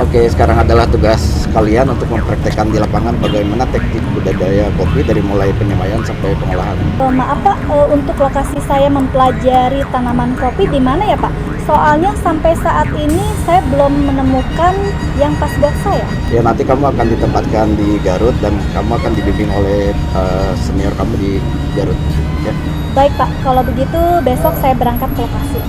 Oke, sekarang adalah tugas kalian untuk mempraktekkan di lapangan bagaimana teknik budidaya kopi dari mulai penyemaian sampai pengolahan. Maaf Pak, untuk lokasi saya mempelajari tanaman kopi di mana ya Pak? Soalnya sampai saat ini saya belum menemukan yang pas buat saya. Ya, nanti kamu akan ditempatkan di Garut dan kamu akan dibimbing oleh senior kamu di Garut. Ya. Baik Pak, kalau begitu besok saya berangkat ke lokasi.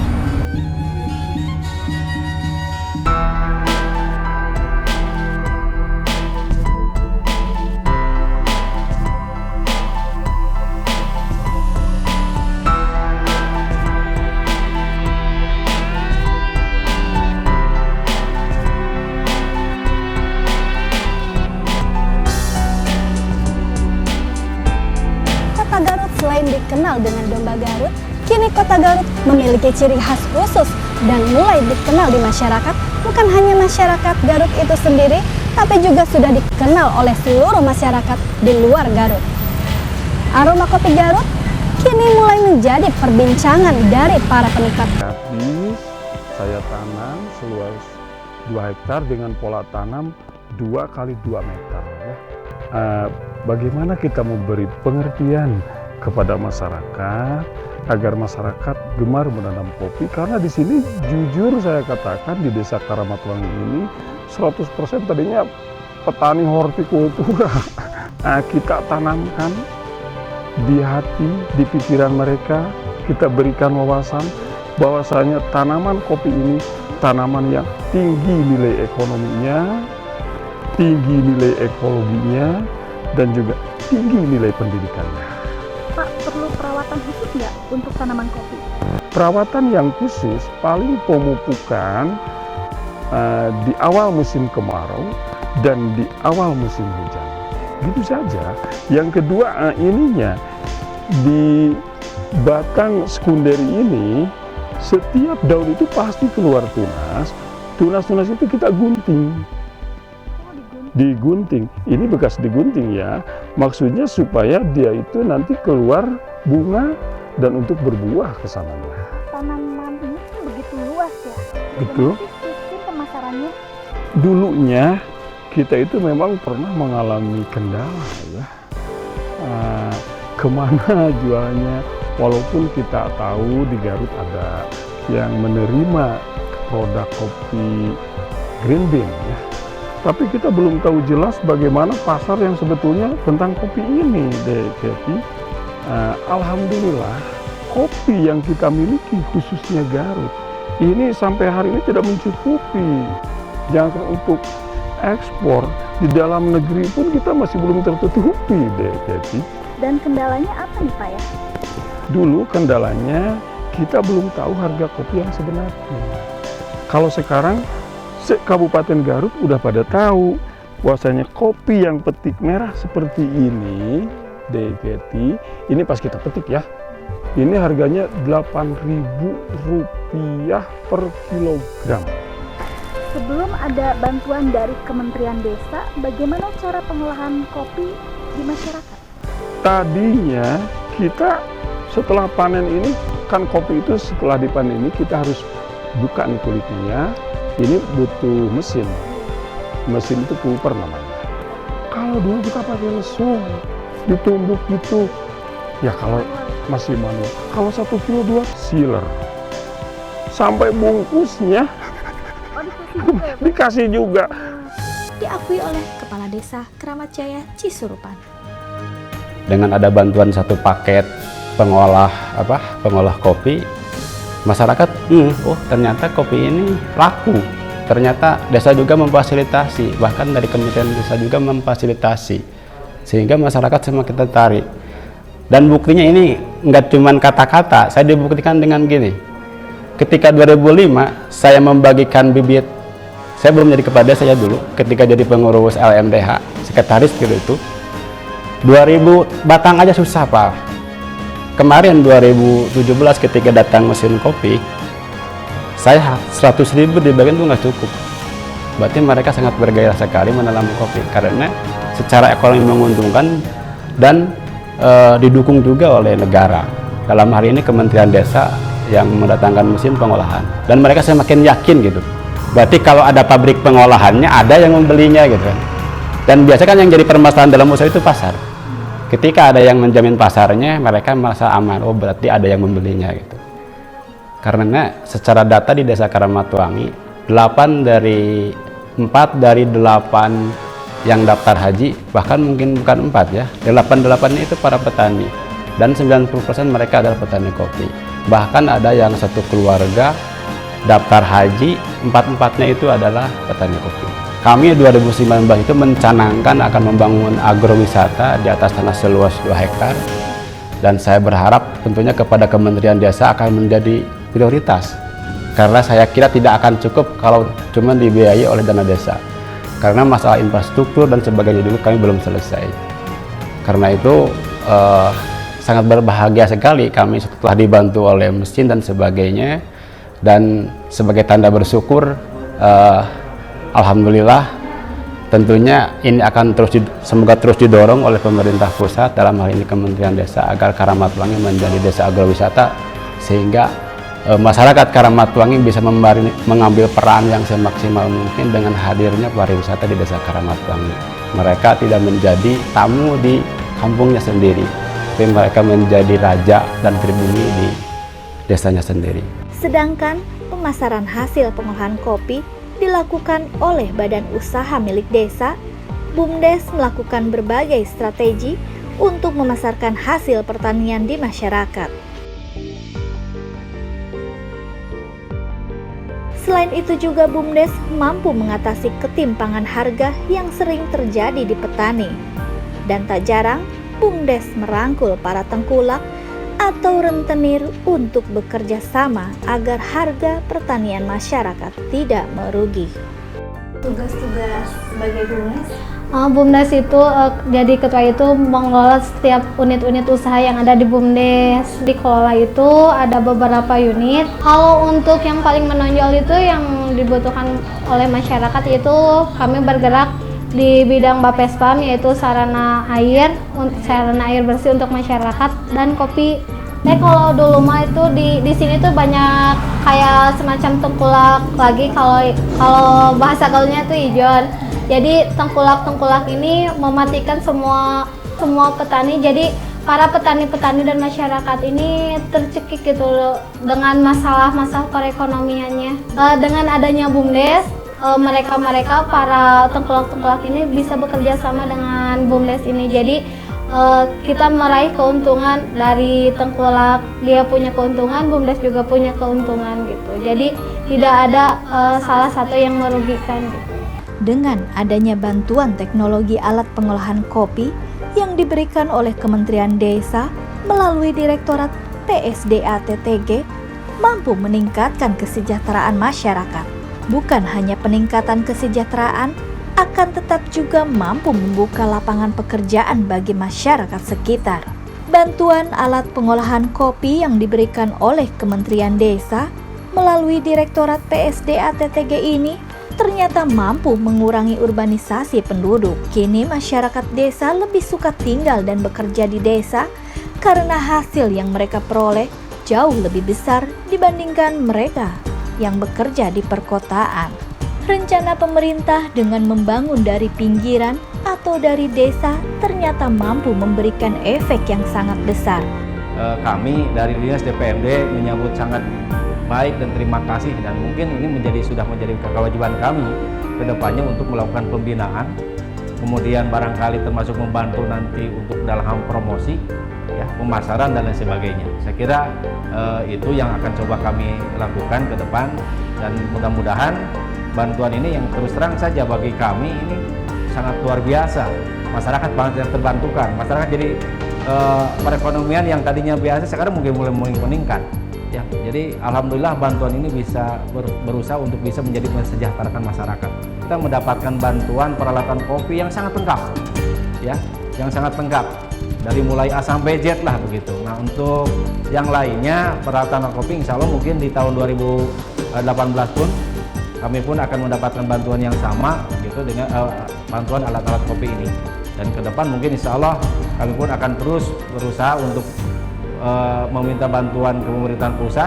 Kota Garut selain dikenal dengan domba Garut, kini Kota Garut memiliki ciri khas khusus dan mulai dikenal di masyarakat. Bukan hanya masyarakat Garut itu sendiri, tapi juga sudah dikenal oleh seluruh masyarakat di luar Garut. Aroma kopi Garut kini mulai menjadi perbincangan dari para penikmat. Tadi saya tanam seluas 2 hektar dengan pola tanam 2 kali 2 meter. Bagaimana kita memberi pengertian kepada masyarakat agar masyarakat gemar menanam kopi, karena di sini jujur saya katakan di Desa Karamatwangi ini 100% tadinya petani hortikultura. Kita tanamkan di hati, di pikiran mereka, kita berikan wawasan bahwasanya tanaman kopi ini tanaman yang tinggi nilai ekonominya, tinggi nilai ekologinya, dan juga tinggi nilai pendidikannya. Pak, perlu perawatan khusus nggak untuk tanaman kopi? Perawatan yang khusus paling pemupukan di awal musim kemarau dan di awal musim hujan. Gitu saja. Yang kedua, ininya di batang sekunderi ini setiap daun itu pasti keluar tunas. Tunas-tunas itu kita gunting. Digunting, ini bekas digunting ya, maksudnya supaya dia itu nanti keluar bunga dan untuk berbuah ke sananya. Tanaman ini kan begitu luas ya. Betul. Bagaimana sih sistem pemasarannya? Dulunya kita itu memang pernah mengalami kendala ya, kemana jualnya, walaupun kita tahu di Garut ada yang menerima produk kopi green bean ya. Tapi kita belum tahu jelas bagaimana pasar yang sebetulnya tentang kopi ini, Keti. Alhamdulillah, kopi yang kita miliki khususnya Garut ini sampai hari ini tidak mencukupi. Jangan untuk ekspor, di dalam negeri pun kita masih belum tertutupi, Keti. Dan kendalanya apa nih Pak ya? Dulu kendalanya kita belum tahu harga kopi yang sebenarnya. Kalau sekarang Kabupaten Garut udah pada tahu bahwasanya kopi yang petik merah seperti ini, DKT, ini pas kita petik ya, ini harganya Rp8.000 per kilogram. Sebelum ada bantuan dari Kementerian Desa, bagaimana cara pengolahan kopi di masyarakat? Tadinya kita setelah panen ini, kan kopi itu setelah dipanen ini kita harus buka nih kulitnya. Ini butuh mesin itu pulper namanya. Kalau dulu kita pakai lesung, ditumbuk gitu, ya kalau masih manual. Kalau 1 kilo 2 sealer, sampai bungkusnya dikasih juga. Diakui oleh Kepala Desa Keramat Jaya Cisurupan. Dengan ada bantuan 1 paket pengolah kopi, masyarakat, oh ternyata kopi ini laku. Ternyata desa juga memfasilitasi, bahkan dari Kementerian Desa juga memfasilitasi, sehingga masyarakat semakin tertarik. Dan buktinya ini nggak cuma kata-kata, saya dibuktikan dengan gini. Ketika 2005 saya membagikan bibit, saya belum jadi kepala desa ya dulu, ketika jadi pengurus LMDH, sekretaris gitu itu, 2000 batang aja susah Pak. Kemarin 2017 ketika datang mesin kopi, saya 100.000 dibagian itu nggak cukup. Berarti mereka sangat bergairah sekali menanam kopi karena secara ekonomi menguntungkan dan didukung juga oleh negara. Dalam hari ini Kementerian Desa yang mendatangkan mesin pengolahan, dan mereka semakin yakin gitu Berarti kalau ada pabrik pengolahannya, ada yang membelinya gitu kan. Dan biasanya kan yang jadi permasalahan dalam usaha itu pasar. Ketika ada yang menjamin pasarnya, mereka merasa aman. Oh, berarti ada yang membelinya gitu. Karena secara data di Desa Karamatwangi, 4 dari 8 yang daftar haji, bahkan mungkin bukan 4 ya, 8-8 itu para petani. Dan 90% mereka adalah petani kopi. Bahkan ada yang satu keluarga daftar haji, 4-4-nya itu adalah petani kopi. Kami 2019 itu mencanangkan akan membangun agrowisata di atas tanah seluas 2 hektar. Dan saya berharap tentunya kepada Kementerian Desa akan menjadi prioritas. Karena saya kira tidak akan cukup kalau cuma dibiayai oleh dana desa. Karena masalah infrastruktur dan sebagainya dulu kami belum selesai. Karena itu sangat berbahagia sekali kami setelah dibantu oleh mesin dan sebagainya. Dan sebagai tanda bersyukur, alhamdulillah tentunya ini akan semoga terus didorong oleh pemerintah pusat, dalam hal ini Kementerian Desa, agar Karamatwangi menjadi desa agrowisata, sehingga masyarakat Karamatwangi bisa mengambil peran yang semaksimal mungkin dengan hadirnya pariwisata di Desa Karamatwangi. Mereka tidak menjadi tamu di kampungnya sendiri, tapi mereka menjadi raja dan pribumi di desanya sendiri. Sedangkan pemasaran hasil pengolahan kopi dilakukan oleh badan usaha milik desa. BUMDes melakukan berbagai strategi untuk memasarkan hasil pertanian di masyarakat. Selain itu juga BUMDes mampu mengatasi ketimpangan harga yang sering terjadi di petani. Dan tak jarang BUMDes merangkul para tengkulak atau rentenir untuk bekerja sama agar harga pertanian masyarakat tidak merugi. Tugas-tugas sebagai BUMDes? BUMDes itu jadi ketua itu mengelola setiap unit-unit usaha yang ada di BUMDes. Dikelola itu ada beberapa unit. Kalau untuk yang paling menonjol itu yang dibutuhkan oleh masyarakat itu kami bergerak di bidang Bapespam, yaitu sarana air bersih untuk masyarakat dan kopi. Kalau dulu mah itu di sini tuh banyak kayak semacam tengkulak lagi, kalau bahasa gaulnya tuh ijon. Jadi tengkulak ini mematikan semua petani. Jadi para petani-petani dan masyarakat ini tercekik gitu loh dengan masalah perekonomiannya. Dengan adanya BUMDes, mereka para tengkulak ini bisa bekerja sama dengan BUMDes ini. Jadi kita meraih keuntungan dari tengkulak, dia punya keuntungan, BUMDes juga punya keuntungan gitu. Jadi tidak ada salah satu yang merugikan gitu. Dengan adanya bantuan teknologi alat pengolahan kopi yang diberikan oleh Kementerian Desa melalui Direktorat PSDA TTG, mampu meningkatkan kesejahteraan masyarakat. Bukan hanya peningkatan kesejahteraan, akan tetap juga mampu membuka lapangan pekerjaan bagi masyarakat sekitar. Bantuan alat pengolahan kopi yang diberikan oleh Kementerian Desa melalui Direktorat PSDA TTG ini ternyata mampu mengurangi urbanisasi penduduk. Kini masyarakat desa lebih suka tinggal dan bekerja di desa karena hasil yang mereka peroleh jauh lebih besar dibandingkan mereka yang bekerja di perkotaan. Rencana pemerintah dengan membangun dari pinggiran atau dari desa ternyata mampu memberikan efek yang sangat besar. Kami dari Dinas DPMD menyambut sangat baik dan terima kasih, dan mungkin ini sudah menjadi kewajiban kami ke depannya untuk melakukan pembinaan, kemudian barangkali termasuk membantu nanti untuk dalam promosi, ya, pemasaran dan lain sebagainya. Saya kira itu yang akan coba kami lakukan ke depan, dan mudah-mudahan bantuan ini yang terus terang saja bagi kami ini sangat luar biasa. Masyarakat banget yang terbantukan, masyarakat jadi perekonomian yang tadinya biasa sekarang mungkin mulai meningkat. Ya, jadi alhamdulillah bantuan ini bisa berusaha untuk bisa menjadi mensejahterakan masyarakat. Kita mendapatkan bantuan peralatan kopi yang sangat lengkap, ya, yang sangat lengkap dari mulai A sampai Z lah begitu. Nah, untuk yang lainnya peralatan kopi insya Allah mungkin di tahun 2018 pun kami pun akan mendapatkan bantuan yang sama gitu dengan bantuan alat-alat kopi ini. Dan ke depan mungkin insya Allah kami pun akan terus berusaha untuk meminta bantuan ke pemerintahan pusat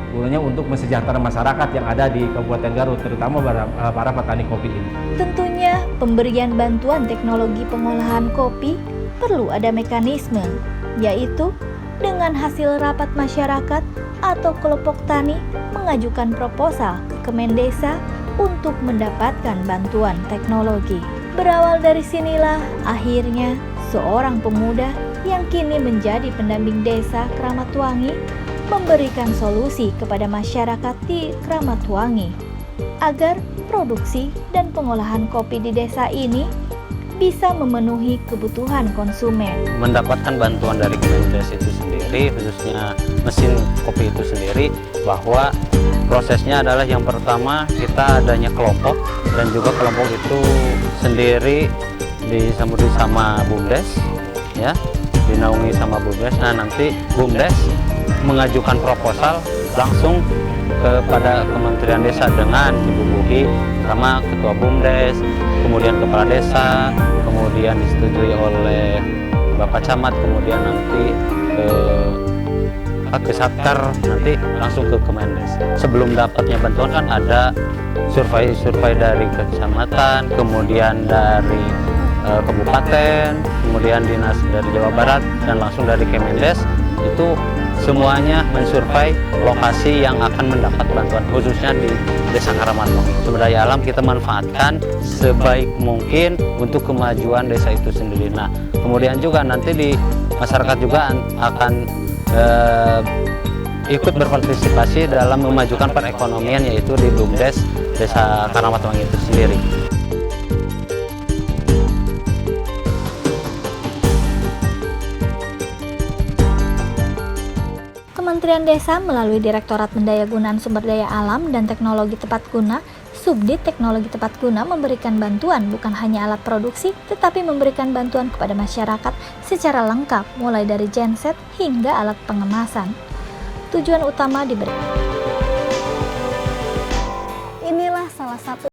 gunanya untuk mensejahterakan masyarakat yang ada di Kabupaten Garut, terutama para petani kopi ini. Tentunya pemberian bantuan teknologi pengolahan kopi perlu ada mekanisme, yaitu dengan hasil rapat masyarakat atau kelompok tani mengajukan proposal ke Kemendesa untuk mendapatkan bantuan teknologi. Berawal dari sinilah akhirnya seorang pemuda yang kini menjadi pendamping desa Kramatwangi memberikan solusi kepada masyarakat di Kramatwangi agar produksi dan pengolahan kopi di desa ini bisa memenuhi kebutuhan konsumen. Mendapatkan bantuan dari Kemendes itu sendiri, khususnya mesin kopi itu sendiri, bahwa prosesnya adalah yang pertama kita adanya kelompok, dan juga kelompok itu sendiri disambut sama BUMDes, ya, dinaungi sama BUMDes. Nah, nanti BUMDes mengajukan proposal langsung kepada Kementerian Desa dengan dibubuhi sama Ketua BUMDes, kemudian Kepala Desa, kemudian disetujui oleh Bapak Camat, kemudian nanti ke Satker, nanti langsung ke Kemendes. Sebelum dapatnya bantuan kan ada survei dari kecamatan, kemudian dari kabupaten, kemudian dinas dari Jawa Barat, dan langsung dari Kemendes. Itu semuanya mensurvei lokasi yang akan mendapat bantuan, khususnya di Desa Kramatwangi. Sumber daya alam kita manfaatkan sebaik mungkin untuk kemajuan desa itu sendiri. Nah, kemudian juga nanti di masyarakat juga akan ikut berpartisipasi dalam memajukan perekonomian, yaitu di BUMDes Desa Kramatwangi itu sendiri. Kementerian Desa melalui Direktorat Pendayagunaan Sumber Daya Alam dan Teknologi Tepat Guna, Subdit Teknologi Tepat Guna memberikan bantuan bukan hanya alat produksi, tetapi memberikan bantuan kepada masyarakat secara lengkap, mulai dari genset hingga alat pengemasan. Tujuan utama diberikan. Inilah salah satu